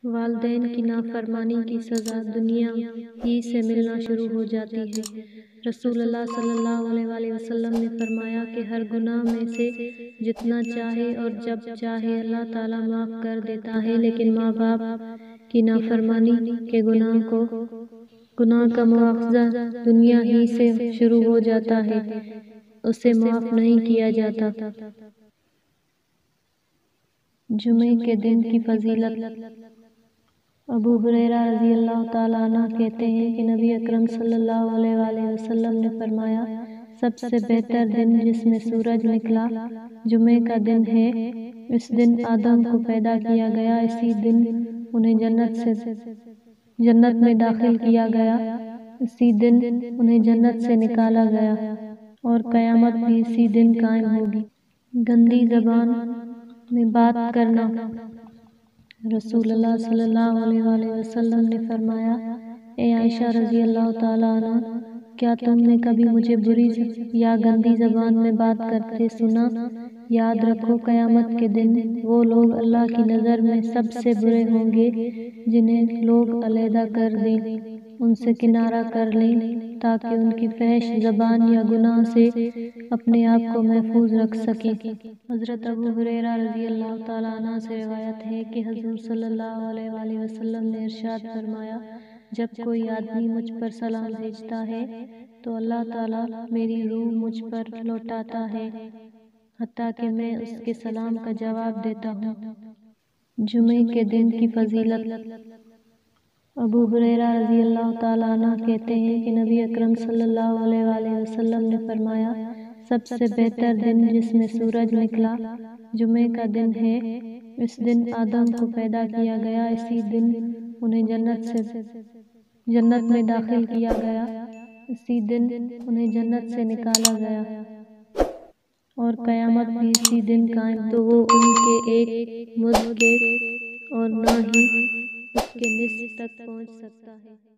والدین کی نافرمانی کی سزا دنیا ہی سے ملنا شروع ہو جاتی ہے۔ رسول اللہ صلی اللہ علیہ وآلہ وسلم نے فرمایا کہ ہر گناہ میں سے جتنا چاہے اور جب چاہے اللہ تعالیٰ معاف کر دیتا ہے، لیکن ماں باپ کی نافرمانی کے گناہ کا مواخذہ دنیا ہی سے شروع ہو جاتا ہے، اسے معاف نہیں کیا جاتا۔ جمعے کے دن کی فضیلت۔ ابو ہریرہ رضی اللہ تعالیٰ عنہ کہتے ہیں کہ نبی اکرم صلی اللہ علیہ وآلہ وسلم نے فرمایا، سب سے بہتر دن جس میں سورج نکلا جمعے کا دن ہے۔ اس دن آدم کو پیدا کیا گیا، اسی دن انہیں جنت میں داخل کیا گیا، اسی دن انہیں جنت سے نکالا گیا، اور قیامت بھی اسی دن قائم ہوگی۔ گندی زبان میں بات کرنا۔ رسول اللہ صلی اللہ علیہ وآلہ وسلم نے فرمایا، اے عائشہ رضی اللہ تعالیٰ عنہ، کیا تم نے کبھی مجھے بری یا گندی زبان میں بات کرتے سنا؟ یاد رکھو، قیامت کے دن وہ لوگ اللہ کی نظر میں سب سے برے ہوں گے جنہیں لوگ علیحدہ کر دیں، ان سے کنارہ کر لیں تاکہ ان کی فحش زبان یا گناہ سے اپنے آپ کو محفوظ رکھ سکیں۔ حضرت ابو ہریرہ رضی اللہ تعالیٰ عنہ سے روایت ہے کہ حضور صلی اللہ علیہ وآلہ وسلم نے ارشاد فرمایا، جب کوئی آدمی مجھ پر سلام بھیجتا ہے تو اللہ تعالیٰ میری روح مجھ پر لوٹاتا ہے حتیٰ کہ میں اس کے سلام کا جواب دیتا ہوں۔ جمعے کے دن کی فضیلت۔ ابو ہریرہ رضی اللہ تعالیٰ عنہ کہتے ہیں کہ نبی اکرم صلی اللہ علیہ وآلہ وسلم نے فرمایا، سب سے بہتر دن جس میں سورج نکلا جمعے کا دن ہے۔ اس دن آدم کو پیدا کیا گیا، اسی دن انہیں جنت میں داخل کیا گیا، اسی دن انہیں جنت سے نکالا گیا، اور قیامت بھی اسی دن قائم۔ تو وہ ان کے ایک مد کے اور نہ ہی اس کے نصف تک پہنچ سکتا ہے۔